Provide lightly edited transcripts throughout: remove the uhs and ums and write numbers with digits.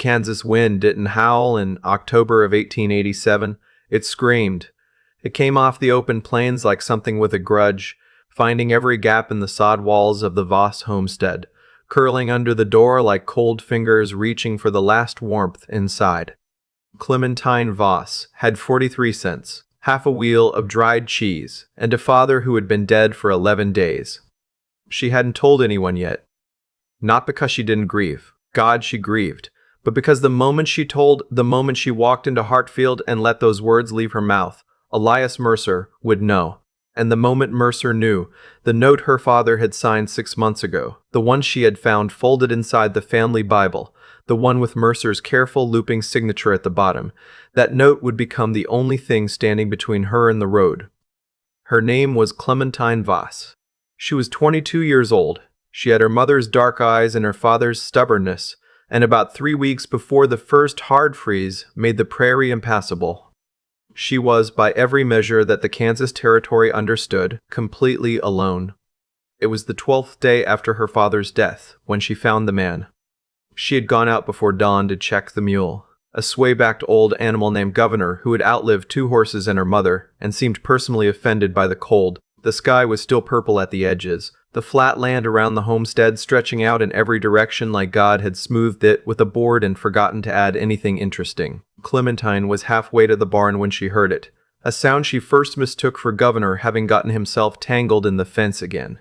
Kansas wind didn't howl in October of 1887. It screamed. It came off the open plains like something with a grudge, finding every gap in the sod walls of the Voss homestead, curling under the door like cold fingers reaching for the last warmth inside. Clementine Voss had 43 cents, half a wheel of dried cheese, and a father who had been dead for 11 days. She hadn't told anyone yet. Not because she didn't grieve. God, she grieved. But because the moment she told, the moment she walked into Hartfield and let those words leave her mouth, Elias Mercer would know. And the moment Mercer knew, the note her father had signed 6 months ago, the one she had found folded inside the family Bible, the one with Mercer's careful looping signature at the bottom, that note would become the only thing standing between her and the road. Her name was Clementine Voss. She was 22 years old. She had her mother's dark eyes and her father's stubbornness, and about 3 weeks before the first hard freeze made the prairie impassable, she was, by every measure that the Kansas Territory understood, completely alone. It was the 12th day after her father's death when she found the man. She had gone out before dawn to check the mule, a sway-backed old animal named Governor who had outlived 2 horses and her mother, and seemed personally offended by the cold. The sky was still purple at the edges, the flat land around the homestead stretching out in every direction like God had smoothed it with a board and forgotten to add anything interesting. Clementine was halfway to the barn when she heard it, a sound she first mistook for Governor having gotten himself tangled in the fence again.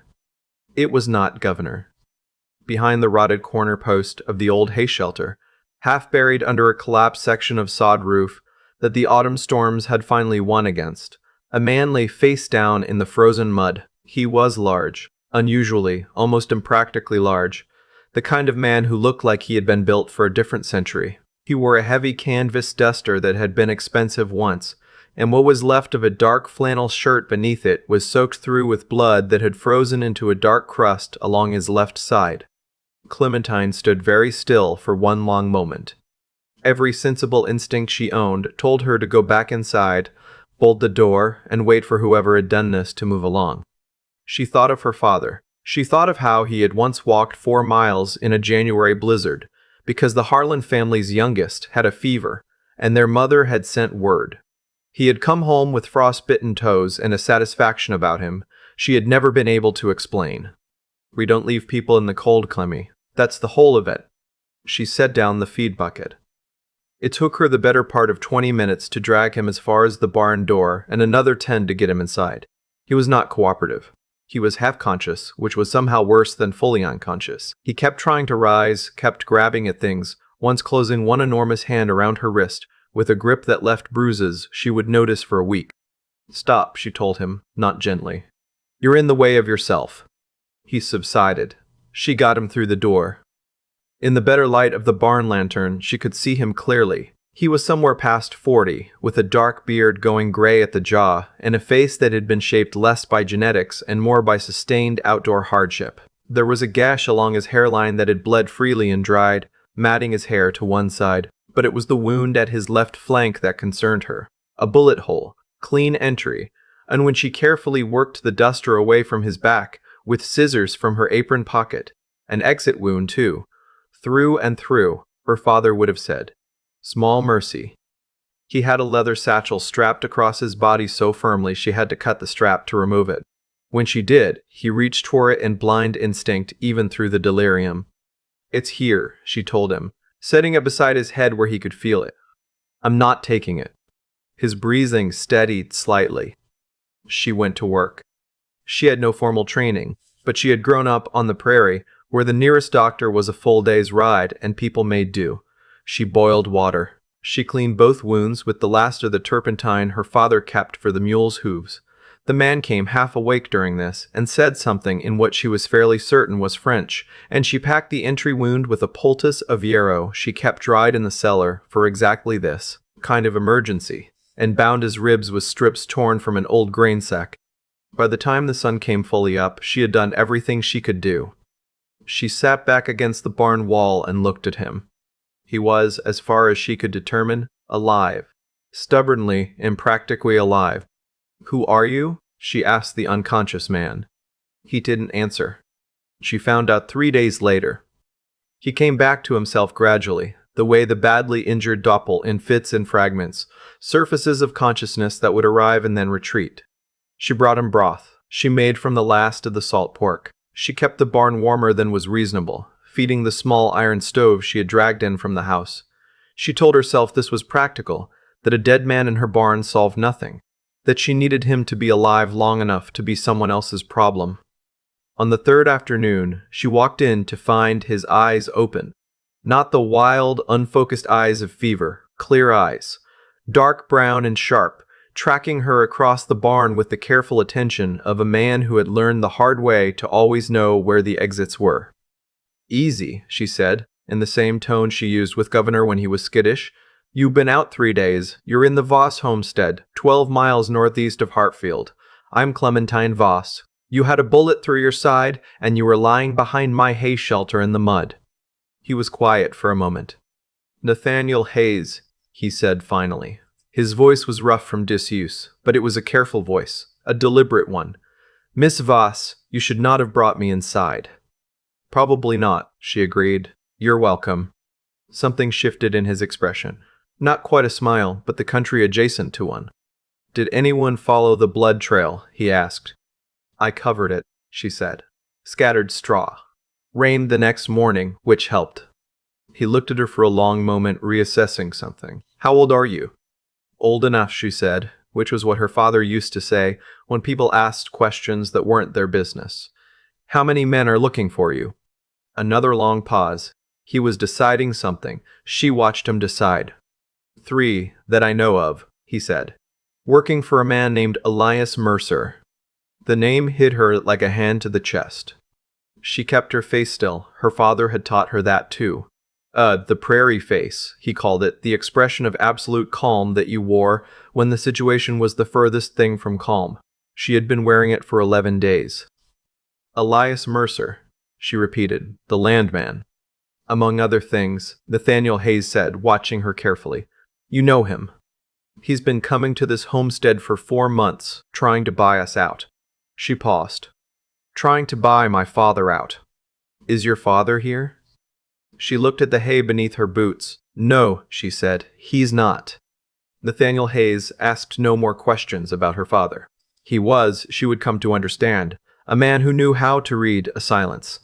It was not Governor. Behind the rotted corner post of the old hay shelter, half buried under a collapsed section of sod roof that the autumn storms had finally won against, a man lay face down in the frozen mud. He was large, unusually, almost impractically large, the kind of man who looked like he had been built for a different century. He wore a heavy canvas duster that had been expensive once, and what was left of a dark flannel shirt beneath it was soaked through with blood that had frozen into a dark crust along his left side. Clementine stood very still for one long moment. Every sensible instinct she owned told her to go back inside, bolt the door, and wait for whoever had done this to move along. She thought of her father. She thought of how he had once walked 4 miles in a January blizzard, because the Harlan family's youngest had a fever, and their mother had sent word. He had come home with frostbitten toes and a satisfaction about him she had never been able to explain. "We don't leave people in the cold, Clemmy. That's the whole of it." She set down the feed bucket. It took her the better part of 20 minutes to drag him as far as the barn door and another 10 to get him inside. He was not cooperative. He was half-conscious, which was somehow worse than fully unconscious. He kept trying to rise, kept grabbing at things, once closing one enormous hand around her wrist with a grip that left bruises she would notice for a week. "Stop," she told him, not gently. "You're in the way of yourself." He subsided. She got him through the door. In the better light of the barn lantern, she could see him clearly. He was somewhere past 40, with a dark beard going gray at the jaw, and a face that had been shaped less by genetics and more by sustained outdoor hardship. There was a gash along his hairline that had bled freely and dried, matting his hair to one side, but it was the wound at his left flank that concerned her. A bullet hole, clean entry, and when she carefully worked the duster away from his back, with scissors from her apron pocket, an exit wound too, through and through, her father would have said. Small mercy. He had a leather satchel strapped across his body so firmly she had to cut the strap to remove it. When she did, he reached for it in blind instinct even through the delirium. "It's here," she told him, setting it beside his head where he could feel it. "I'm not taking it." His breathing steadied slightly. She went to work. She had no formal training, but she had grown up on the prairie, where the nearest doctor was a full day's ride and people made do. She boiled water. She cleaned both wounds with the last of the turpentine her father kept for the mule's hooves. The man came half awake during this and said something in what she was fairly certain was French, and she packed the entry wound with a poultice of yarrow she kept dried in the cellar for exactly this kind of emergency, and bound his ribs with strips torn from an old grain sack. By the time the sun came fully up, she had done everything she could do. She sat back against the barn wall and looked at him. He was, as far as she could determine, alive. Stubbornly, impractically alive. "Who are you?" she asked the unconscious man. He didn't answer. She found out 3 days later. He came back to himself gradually, the way the badly injured Doppel in fits and fragments, surfaces of consciousness that would arrive and then retreat. She brought him broth. She made from the last of the salt pork. She kept the barn warmer than was reasonable, feeding the small iron stove she had dragged in from the house. She told herself this was practical, that a dead man in her barn solved nothing, that she needed him to be alive long enough to be someone else's problem. On the third afternoon, she walked in to find his eyes open. Not the wild, unfocused eyes of fever, clear eyes, dark brown and sharp, tracking her across the barn with the careful attention of a man who had learned the hard way to always know where the exits were. "Easy," she said, in the same tone she used with Governor when he was skittish. "You've been out 3 days. You're in the Voss homestead, 12 miles northeast of Hartfield. I'm Clementine Voss. You had a bullet through your side, and you were lying behind my hay shelter in the mud." He was quiet for a moment. "Nathaniel Hayes," he said finally. His voice was rough from disuse, but it was a careful voice, a deliberate one. "Miss Voss, you should not have brought me inside." "Probably not," she agreed. "You're welcome." Something shifted in his expression. Not quite a smile, but the country adjacent to one. "Did anyone follow the blood trail?" he asked. "I covered it," she said. "Scattered straw. Rained the next morning, which helped." He looked at her for a long moment, reassessing something. "How old are you?" "Old enough," she said, which was what her father used to say when people asked questions that weren't their business. "How many men are looking for you?" Another long pause. He was deciding something. She watched him decide. "3, that I know of," he said. "Working for a man named Elias Mercer." The name hit her like a hand to the chest. She kept her face still. Her father had taught her that too. The prairie face, he called it, the expression of absolute calm that you wore when the situation was the furthest thing from calm. She had been wearing it for 11 days. "Elias Mercer," she repeated, "the landman." "Among other things," Nathaniel Hayes said, watching her carefully. "You know him. He's been coming to this homestead for 4 months, trying to buy us out." She paused. "Trying to buy my father out." "Is your father here?" She looked at the hay beneath her boots. "No," she said, "he's not." Nathaniel Hayes asked no more questions about her father. He was, she would come to understand, a man who knew how to read a silence.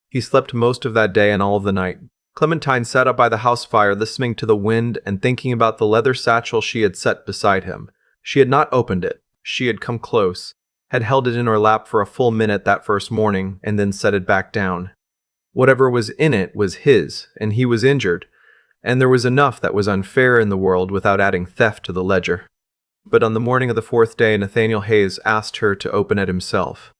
He slept most of that day and all of the night. Clementine sat up by the house fire, listening to the wind and thinking about the leather satchel she had set beside him. She had not opened it. She had come close, had held it in her lap for a full minute that first morning, and then set it back down. Whatever was in it was his, and he was injured, and there was enough that was unfair in the world without adding theft to the ledger. But on the morning of the 4th day, Nathaniel Hayes asked her to open it himself.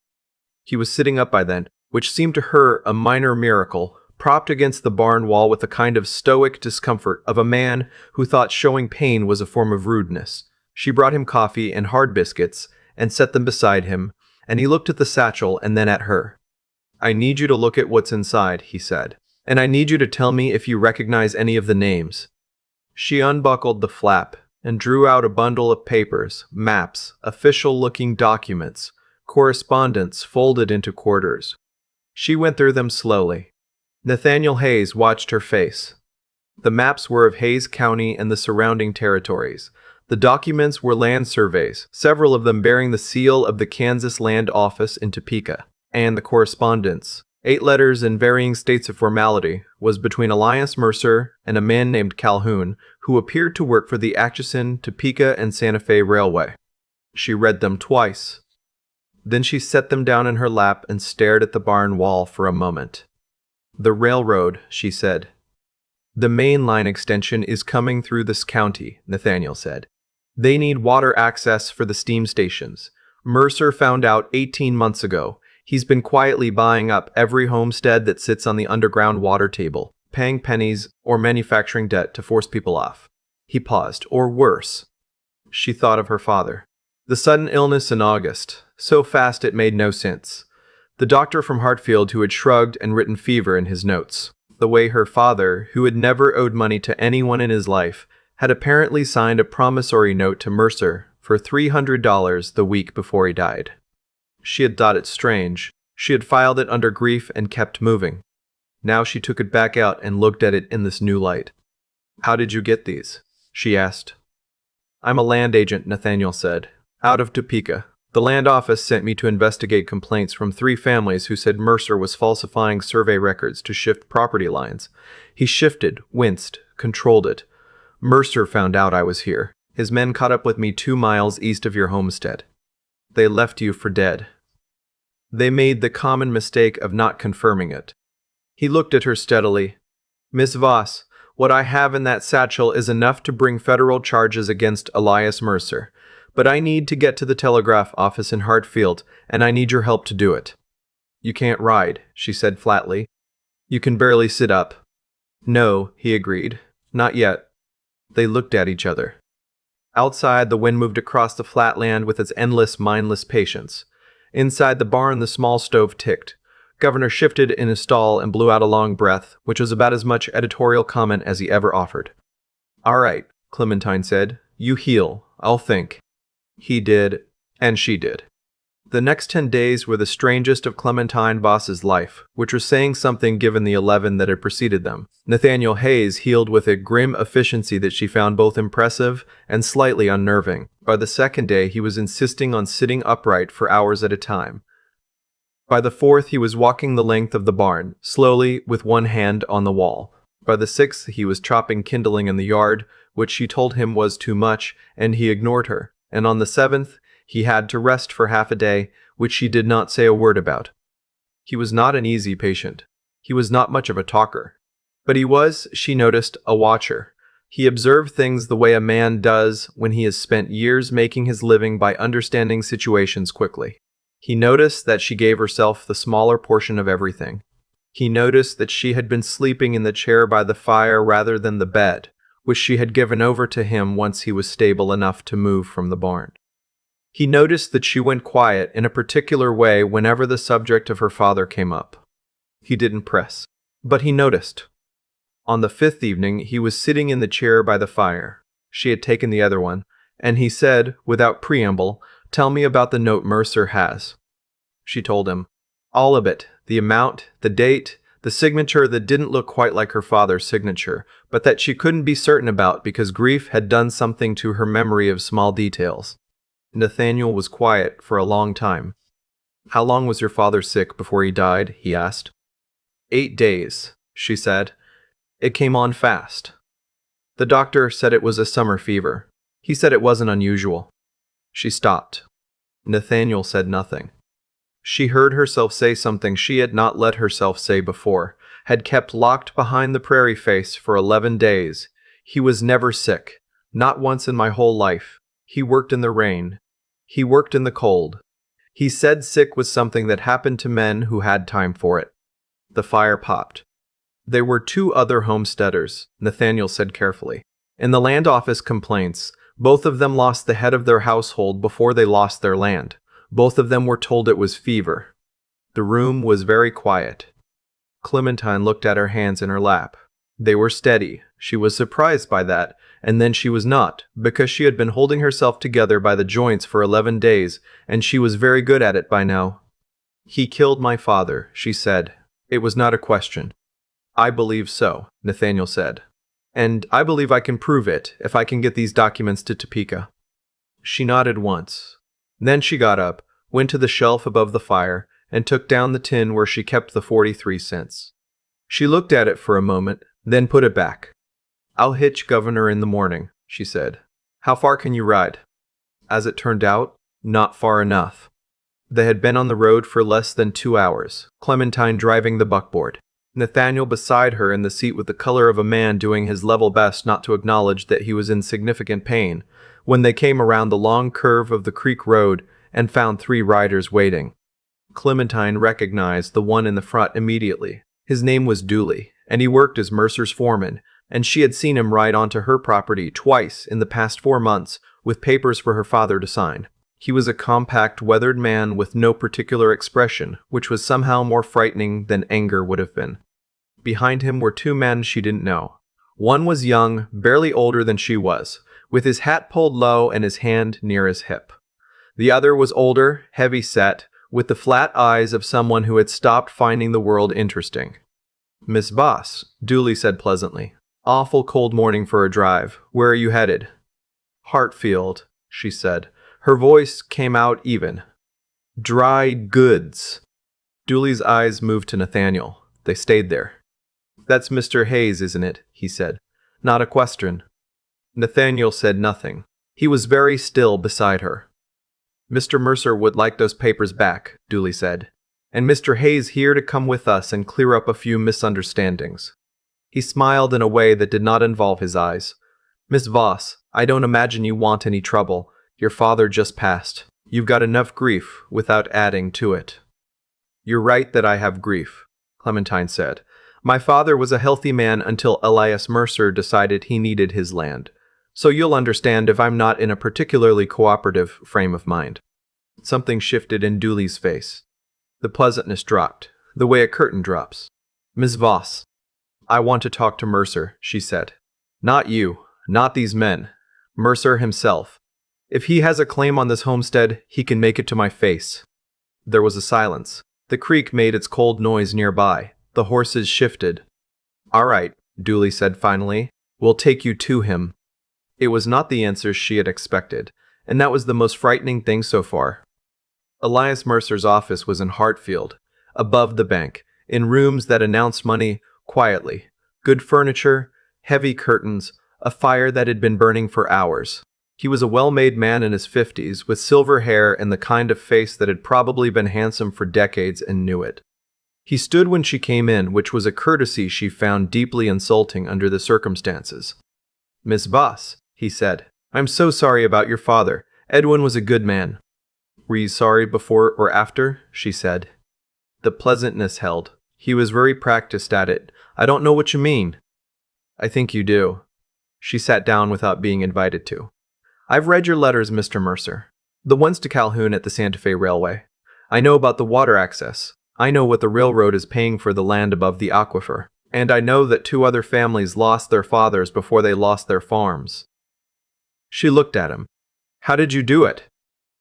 He was sitting up by then, which seemed to her a minor miracle, propped against the barn wall with the kind of stoic discomfort of a man who thought showing pain was a form of rudeness. She brought him coffee and hard biscuits and set them beside him, and he looked at the satchel and then at her. "I need you to look at what's inside," he said, "and I need you to tell me if you recognize any of the names." She unbuckled the flap and drew out a bundle of papers, maps, official-looking documents, correspondence folded into quarters. She went through them slowly. Nathaniel Hayes watched her face. The maps were of Hayes County and the surrounding territories. The documents were land surveys, several of them bearing the seal of the Kansas Land Office in Topeka. And the correspondence, 8 letters in varying states of formality, was between Elias Mercer and a man named Calhoun, who appeared to work for the Atchison, Topeka, and Santa Fe Railway. She read them twice. Then she set them down in her lap and stared at the barn wall for a moment. "The railroad," she said. "The main line extension is coming through this county," Nathaniel said. "They need water access for the steam stations. Mercer found out 18 months ago. He's been quietly buying up every homestead that sits on the underground water table, paying pennies or manufacturing debt to force people off." He paused. "Or worse." She thought of her father. The sudden illness in August, so fast it made no sense. The doctor from Hartfield who had shrugged and written fever in his notes. The way her father, who had never owed money to anyone in his life, had apparently signed a promissory note to Mercer for $300 the week before he died. She had thought it strange. She had filed it under grief and kept moving. Now she took it back out and looked at it in this new light. How did you get these? She asked. I'm a land agent, Nathaniel said. Out of Topeka. The land office sent me to investigate complaints from 3 families who said Mercer was falsifying survey records to shift property lines. He shifted, winced, controlled it. Mercer found out I was here. His men caught up with me 2 miles east of your homestead. They left you for dead. They made the common mistake of not confirming it. He looked at her steadily. Miss Voss, what I have in that satchel is enough to bring federal charges against Elias Mercer. But I need to get to the telegraph office in Hartfield, and I need your help to do it. You can't ride, she said flatly. You can barely sit up. No, he agreed. Not yet. They looked at each other. Outside, the wind moved across the flat land with its endless, mindless patience. Inside the barn, the small stove ticked. Governor shifted in his stall and blew out a long breath, which was about as much editorial comment as he ever offered. All right, Clementine said. You heal. I'll think. He did, and she did. The next 10 days were the strangest of Clementine Voss's life, which was saying something given the 11 that had preceded them. Nathaniel Hayes healed with a grim efficiency that she found both impressive and slightly unnerving. By the 2nd day, he was insisting on sitting upright for hours at a time. By the 4th, he was walking the length of the barn, slowly, with one hand on the wall. By the 6th, he was chopping kindling in the yard, which she told him was too much, and he ignored her. And on the 7th, he had to rest for half a day, which she did not say a word about. He was not an easy patient. He was not much of a talker. But he was, she noticed, a watcher. He observed things the way a man does when he has spent years making his living by understanding situations quickly. He noticed that she gave herself the smaller portion of everything. He noticed that she had been sleeping in the chair by the fire rather than the bed, which she had given over to him once he was stable enough to move from the barn. He noticed that she went quiet in a particular way whenever the subject of her father came up. He didn't press, but he noticed. On the 5th evening, he was sitting in the chair by the fire. She had taken the other one, and he said, without preamble, "Tell me about the note Mercer has." She told him. All of it, the amount, the date, the signature that didn't look quite like her father's signature, but that she couldn't be certain about because grief had done something to her memory of small details. Nathaniel was quiet for a long time. How long was your father sick before he died? He asked. 8 days, she said. It came on fast. The doctor said it was a summer fever. He said it wasn't unusual. She stopped. Nathaniel said nothing. She heard herself say something she had not let herself say before, had kept locked behind the Prairie face for 11 days. He was never sick, not once in my whole life. He worked in the rain. He worked in the cold. He said sick was something that happened to men who had time for it. The fire popped. There were 2 other homesteaders, Nathaniel said carefully. In the land office complaints, both of them lost the head of their household before they lost their land. Both of them were told it was fever. The room was very quiet. Clementine looked at her hands in her lap. They were steady. She was surprised by that, and then she was not, because she had been holding herself together by the joints for 11 days, and she was very good at it by now. He killed my father, she said. It was not a question. I believe so, Nathaniel said. And I believe I can prove it if I can get these documents to Topeka. She nodded once. Then she got up, went to the shelf above the fire, and took down the tin where she kept the 43 cents. She looked at it for a moment, then put it back. I'll hitch Governor in the morning, she said. How far can you ride? As it turned out, not far enough. They had been on the road for less than 2 hours, Clementine driving the buckboard. Nathaniel beside her in the seat with the color of a man doing his level best not to acknowledge that he was in significant pain, when they came around the long curve of the creek road and found 3 riders waiting. Clementine recognized the one in the front immediately. His name was Dooley, and he worked as Mercer's foreman, and she had seen him ride onto her property twice in the past 4 months with papers for her father to sign. He was a compact, weathered man with no particular expression, which was somehow more frightening than anger would have been. Behind him were 2 men she didn't know. One was young, barely older than she was, with his hat pulled low and his hand near his hip. The other was older, heavy-set, with the flat eyes of someone who had stopped finding the world interesting. Miss Voss, Dooley said pleasantly. Awful cold morning for a drive. Where are you headed? Hartfield, she said. Her voice came out even. Dry goods. Dooley's eyes moved to Nathaniel. They stayed there. That's Mr. Hayes, isn't it? He said. Not a question. Nathaniel said nothing. He was very still beside her. Mr. Mercer would like those papers back, Dooley said. And Mr. Hayes here to come with us and clear up a few misunderstandings. He smiled in a way that did not involve his eyes. Miss Voss, I don't imagine you want any trouble. Your father just passed. You've got enough grief without adding to it. You're right that I have grief, Clementine said. My father was a healthy man until Elias Mercer decided he needed his land. So you'll understand if I'm not in a particularly cooperative frame of mind. Something shifted in Dooley's face. The pleasantness dropped, the way a curtain drops. Miss Voss, I want to talk to Mercer, she said. Not you, not these men. Mercer himself. If he has a claim on this homestead, he can make it to my face. There was a silence. The creek made its cold noise nearby. The horses shifted. All right, Dooley said finally. We'll take you to him. It was not the answer she had expected, and that was the most frightening thing so far. Elias Mercer's office was in Hartfield, above the bank, in rooms that announced money quietly. Good furniture, heavy curtains, a fire that had been burning for hours. He was a well-made man in his 50s, with silver hair and the kind of face that had probably been handsome for decades and knew it. He stood when she came in, which was a courtesy she found deeply insulting under the circumstances. Miss Voss, he said, I'm so sorry about your father. Edwin was a good man. Were you sorry before or after? She said. The pleasantness held. He was very practiced at it. I don't know what you mean. I think you do. She sat down without being invited to. I've read your letters, Mr. Mercer. The ones to Calhoun at the Santa Fe Railway. I know about the water access. I know what the railroad is paying for the land above the aquifer. And I know that 2 other families lost their fathers before they lost their farms. She looked at him. How did you do it?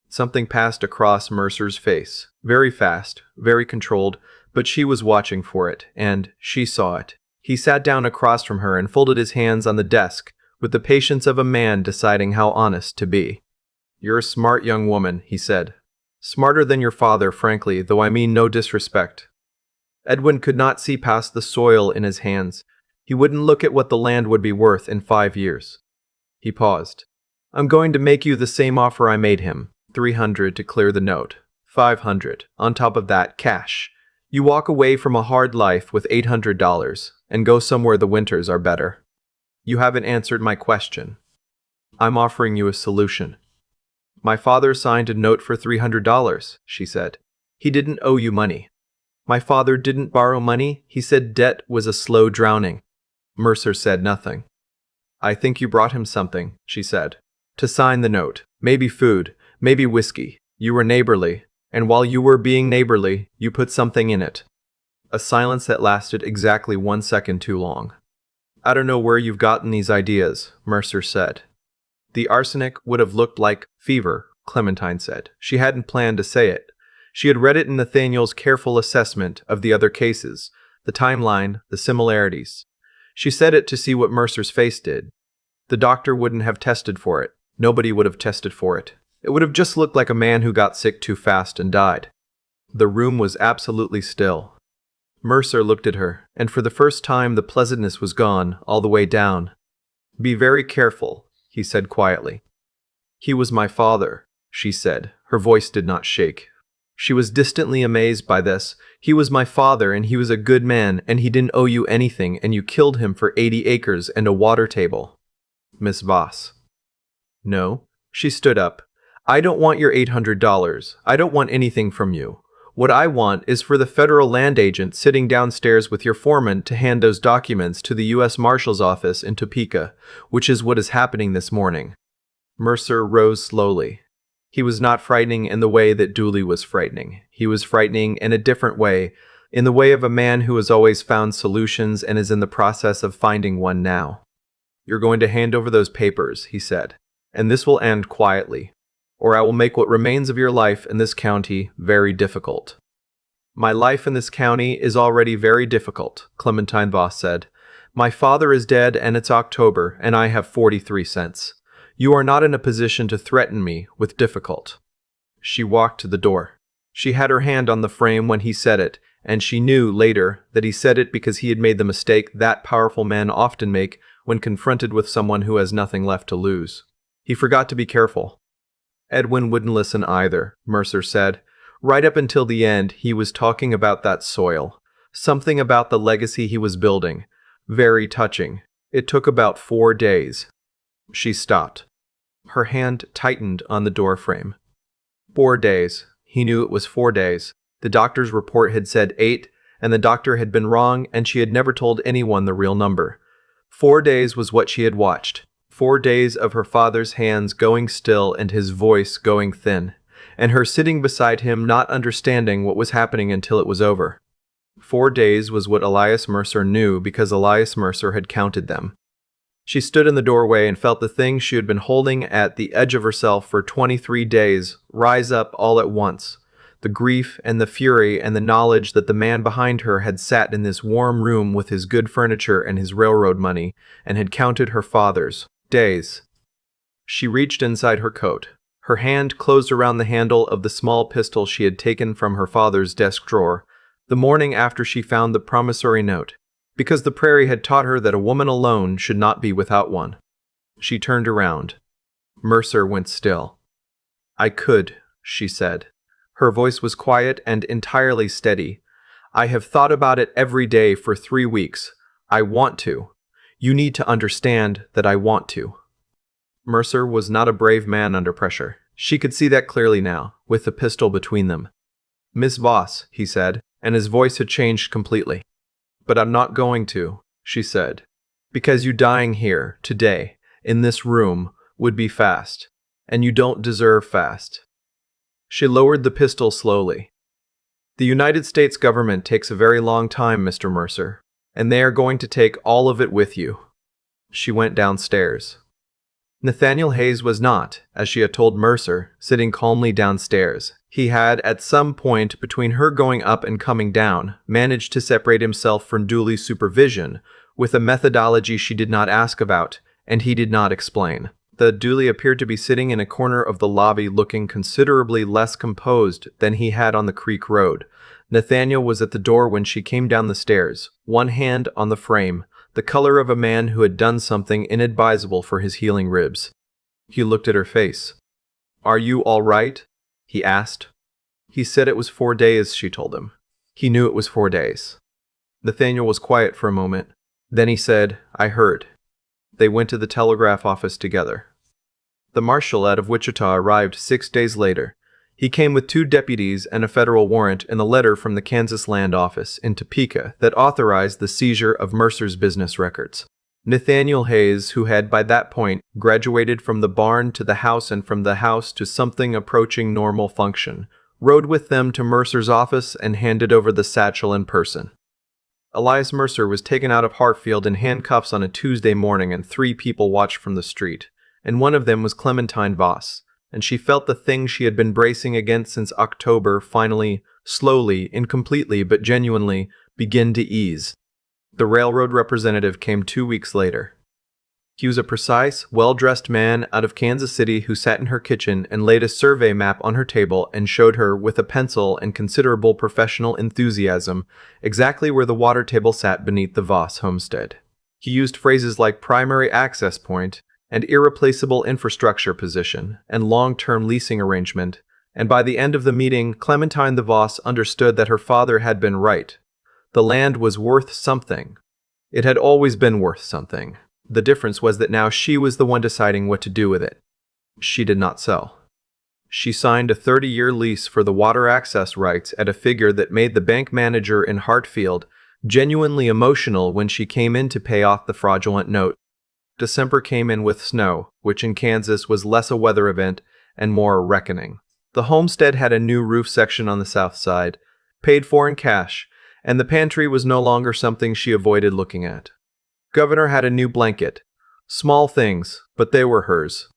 Something passed across Mercer's face. Very fast, very controlled, but she was watching for it, and she saw it. He sat down across from her and folded his hands on the desk, with the patience of a man deciding how honest to be. You're a smart young woman, he said. Smarter than your father, frankly, though I mean no disrespect. Edwin could not see past the soil in his hands. He wouldn't look at what the land would be worth in 5 years. He paused. I'm going to make you the same offer I made him. $300 to clear the note. $500. On top of that, cash. You walk away from a hard life with $800 and go somewhere the winters are better. You haven't answered my question. I'm offering you a solution. My father signed a note for $300, she said. He didn't owe you money. My father didn't borrow money. He said debt was a slow drowning. Mercer said nothing. I think you brought him something, she said. To sign the note. Maybe food. Maybe whiskey. You were neighborly. And while you were being neighborly, you put something in it. A silence that lasted exactly 1 second too long. I don't know where you've gotten these ideas, Mercer said. The arsenic would have looked like fever, Clementine said. She hadn't planned to say it. She had read it in Nathaniel's careful assessment of the other cases, the timeline, the similarities. She said it to see what Mercer's face did. The doctor wouldn't have tested for it. Nobody would have tested for it. It would have just looked like a man who got sick too fast and died. The room was absolutely still. Mercer looked at her, and for the first time the pleasantness was gone, all the way down. Be very careful, he said quietly. He was my father, she said. Her voice did not shake. She was distantly amazed by this. He was my father, and he was a good man, and he didn't owe you anything, and you killed him for 80 acres and a water table. Miss Voss. No. She stood up. I don't want your $800. I don't want anything from you. What I want is for the federal land agent sitting downstairs with your foreman to hand those documents to the U.S. Marshal's office in Topeka, which is what is happening this morning. Mercer rose slowly. He was not frightening in the way that Dooley was frightening. He was frightening in a different way, in the way of a man who has always found solutions and is in the process of finding one now. You're going to hand over those papers, he said, and this will end quietly, or I will make what remains of your life in this county very difficult. My life in this county is already very difficult, Clementine Voss said, My father is dead and it's October, and I have 43 cents. You are not in a position to threaten me with difficult." She walked to the door. She had her hand on the frame when he said it, and she knew later that he said it because he had made the mistake that powerful men often make when confronted with someone who has nothing left to lose. He forgot to be careful. Edwin wouldn't listen either, Mercer said. Right up until the end, he was talking about that soil. Something about the legacy he was building. Very touching. It took about 4 days. She stopped. Her hand tightened on the doorframe. 4 days. He knew it was 4 days. The doctor's report had said 8, and the doctor had been wrong, and she had never told anyone the real number. 4 days was what she had watched. 4 days of her father's hands going still and his voice going thin, and her sitting beside him not understanding what was happening until it was over. 4 days was what Elias Mercer knew because Elias Mercer had counted them. She stood in the doorway and felt the thing she had been holding at the edge of herself for 23 days rise up all at once. The grief and the fury and the knowledge that the man behind her had sat in this warm room with his good furniture and his railroad money and had counted her father's days. She reached inside her coat. Her hand closed around the handle of the small pistol she had taken from her father's desk drawer the morning after she found the promissory note, because the Prairie had taught her that a woman alone should not be without one. She turned around. Mercer went still. "I could," she said. Her voice was quiet and entirely steady. "I have thought about it every day for 3 weeks. I want to. You need to understand that I want to." Mercer was not a brave man under pressure. She could see that clearly now, with the pistol between them. "Miss Voss," he said, and his voice had changed completely. "But I'm not going to," she said, "because you dying here, today, in this room, would be fast, and you don't deserve fast." She lowered the pistol slowly. "The United States government takes a very long time, Mr. Mercer, and they are going to take all of it with you." She went downstairs. Nathaniel Hayes was not, as she had told Mercer, sitting calmly downstairs. He had, at some point between her going up and coming down, managed to separate himself from Dooley's supervision with a methodology she did not ask about, and he did not explain. The Dooley appeared to be sitting in a corner of the lobby looking considerably less composed than he had on the Creek Road. Nathaniel was at the door when she came down the stairs, one hand on the frame, the color of a man who had done something inadvisable for his healing ribs. He looked at her face. "Are you all right?" he asked. He said it was 4 days, she told him. He knew it was 4 days. Nathaniel was quiet for a moment. Then he said, "I heard." They went to the telegraph office together. The marshal out of Wichita arrived 6 days later. He came with 2 deputies and a federal warrant and a letter from the Kansas Land Office in Topeka that authorized the seizure of Mercer's business records. Nathaniel Hayes, who had by that point graduated from the barn to the house and from the house to something approaching normal function, rode with them to Mercer's office and handed over the satchel in person. Elias Mercer was taken out of Hartfield in handcuffs on a Tuesday morning, and 3 people watched from the street, and one of them was Clementine Voss, and she felt the thing she had been bracing against since October finally, slowly, incompletely but genuinely, begin to ease. The railroad representative came 2 weeks later. He was a precise, well-dressed man out of Kansas City who sat in her kitchen and laid a survey map on her table and showed her, with a pencil and considerable professional enthusiasm, exactly where the water table sat beneath the Voss homestead. He used phrases like primary access point and irreplaceable infrastructure position and long-term leasing arrangement, and by the end of the meeting, Clementine the Voss understood that her father had been right. The land was worth something. It had always been worth something. The difference was that now she was the one deciding what to do with it. She did not sell. She signed a 30-year lease for the water access rights at a figure that made the bank manager in Hartfield genuinely emotional when she came in to pay off the fraudulent note. December came in with snow, which in Kansas was less a weather event and more a reckoning. The homestead had a new roof section on the south side, paid for in cash, and the pantry was no longer something she avoided looking at. Governor had a new blanket. Small things, but they were hers.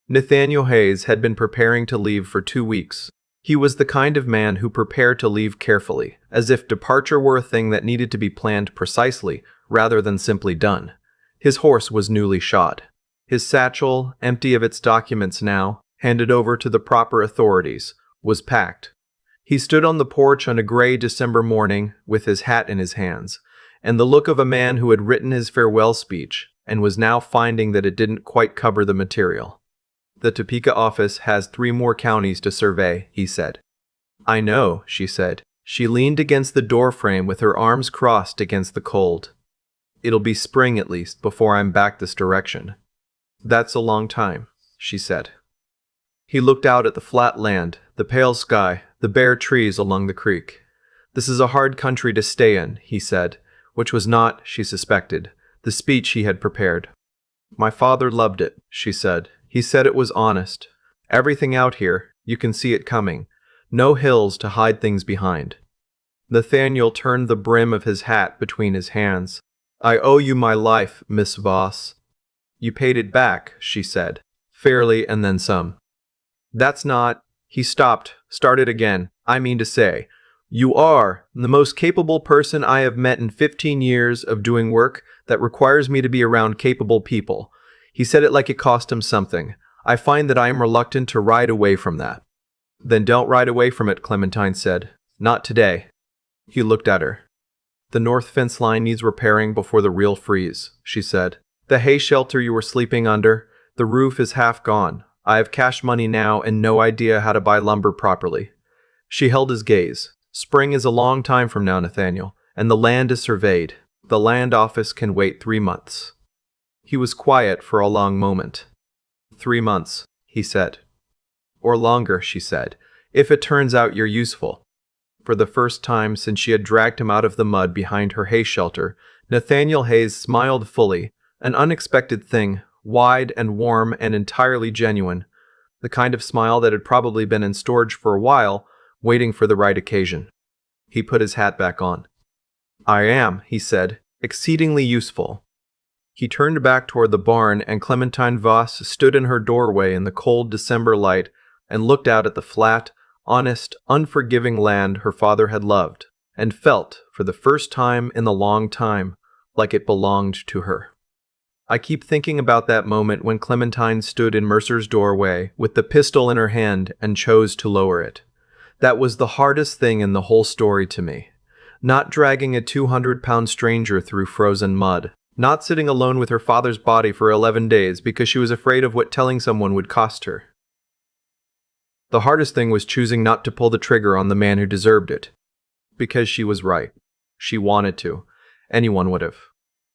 Nathaniel Hayes had been preparing to leave for 2 weeks. He was the kind of man who prepared to leave carefully, as if departure were a thing that needed to be planned precisely, rather than simply done. His horse was newly shod. His satchel, empty of its documents now, handed over to the proper authorities, was packed. He stood on the porch on a gray December morning with his hat in his hands, and the look of a man who had written his farewell speech and was now finding that it didn't quite cover the material. "The Topeka office has 3 more counties to survey," he said. "I know," she said. She leaned against the doorframe with her arms crossed against the cold. "It'll be spring at least before I'm back this direction." "That's a long time," she said. He looked out at the flat land, the pale sky, the bare trees along the creek. "This is a hard country to stay in," he said, which was not, she suspected, the speech he had prepared. "My father loved it," she said. "He said it was honest. Everything out here, you can see it coming. No hills to hide things behind." Nathaniel turned the brim of his hat between his hands. "I owe you my life, Miss Voss." "You paid it back," she said, "fairly and then some." "That's not—" He stopped, started again. "I mean to say, you are the most capable person I have met in 15 years of doing work that requires me to be around capable people." He said it like it cost him something. "I find that I am reluctant to ride away from that." "Then don't ride away from it," Clementine said. "Not today." He looked at her. "The north fence line needs repairing before the real freeze," she said. "The hay shelter you were sleeping under, the roof is half gone. I have cash money now and no idea how to buy lumber properly." She held his gaze. "Spring is a long time from now, Nathaniel, and the land is surveyed. The land office can wait 3 months. He was quiet for a long moment. 3 months, he said. "Or longer," she said, "if it turns out you're useful." For the first time since she had dragged him out of the mud behind her hay shelter, Nathaniel Hayes smiled fully, an unexpected thing, wide and warm and entirely genuine, the kind of smile that had probably been in storage for a while, waiting for the right occasion. He put his hat back on. "I am," he said, "exceedingly useful." He turned back toward the barn, and Clementine Voss stood in her doorway in the cold December light and looked out at the flat, honest, unforgiving land her father had loved, and felt, for the first time in a long time, like it belonged to her. I keep thinking about that moment when Clementine stood in Mercer's doorway with the pistol in her hand and chose to lower it. That was the hardest thing in the whole story to me. Not dragging a 200-pound stranger through frozen mud. Not sitting alone with her father's body for 11 days because she was afraid of what telling someone would cost her. The hardest thing was choosing not to pull the trigger on the man who deserved it. Because she was right. She wanted to. Anyone would have.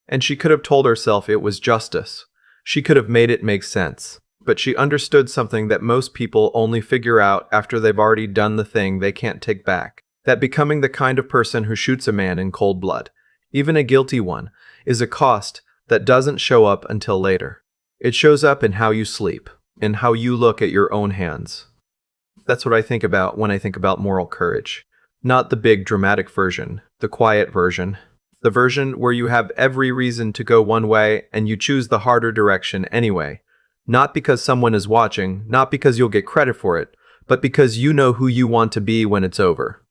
And she could have told herself it was justice. She could have made it make sense. But she understood something that most people only figure out after they've already done the thing they can't take back. That becoming the kind of person who shoots a man in cold blood, even a guilty one, is a cost that doesn't show up until later. It shows up in how you sleep, in how you look at your own hands. That's what I think about when I think about moral courage. Not the big dramatic version, the quiet version. The version where you have every reason to go one way and you choose the harder direction anyway. Not because someone is watching, not because you'll get credit for it, but because you know who you want to be when it's over.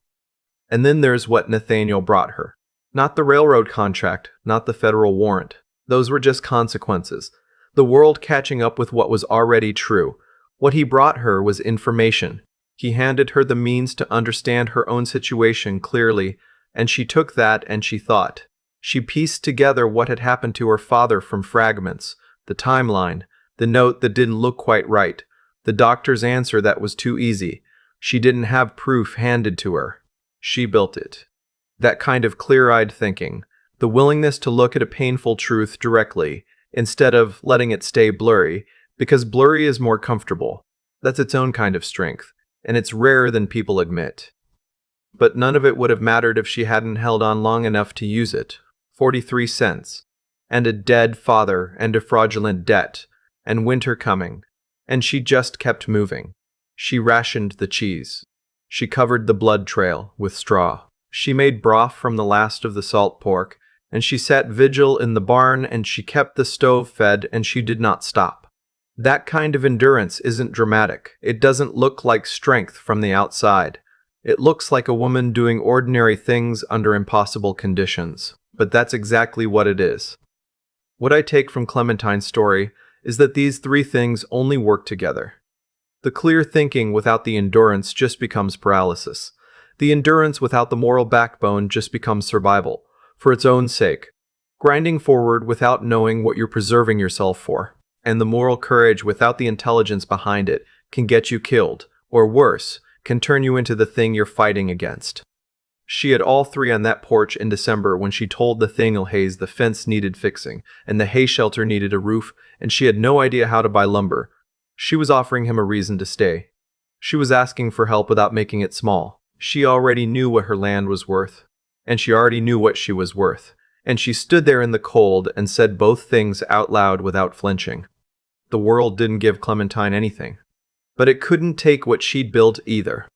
And then there's what Nathaniel brought her. Not the railroad contract, not the federal warrant. Those were just consequences. The world catching up with what was already true. What he brought her was information. He handed her the means to understand her own situation clearly, and she took that and she thought. She pieced together what had happened to her father from fragments, the timeline, the note that didn't look quite right, the doctor's answer that was too easy. She didn't have proof handed to her. She built it. That kind of clear-eyed thinking, the willingness to look at a painful truth directly, instead of letting it stay blurry, because blurry is more comfortable. That's its own kind of strength, and it's rarer than people admit. But none of it would have mattered if she hadn't held on long enough to use it. 43 cents. And a dead father and a fraudulent debt. And winter coming. And she just kept moving. She rationed the cheese. She covered the blood trail with straw. She made broth from the last of the salt pork, and she sat vigil in the barn, and she kept the stove fed, and she did not stop. That kind of endurance isn't dramatic. It doesn't look like strength from the outside. It looks like a woman doing ordinary things under impossible conditions, but that's exactly what it is. What I take from Clementine's story is that these three things only work together. The clear thinking without the endurance just becomes paralysis. The endurance without the moral backbone just becomes survival, for its own sake, grinding forward without knowing what you're preserving yourself for. And the moral courage without the intelligence behind it can get you killed, or worse, can turn you into the thing you're fighting against. She had all three on that porch in December when she told Nathaniel Hayes the fence needed fixing, and the hay shelter needed a roof, and she had no idea how to buy lumber. She was offering him a reason to stay. She was asking for help without making it small. She already knew what her land was worth, and she already knew what she was worth. And she stood there in the cold and said both things out loud without flinching. The world didn't give Clementine anything, but it couldn't take what she'd built either.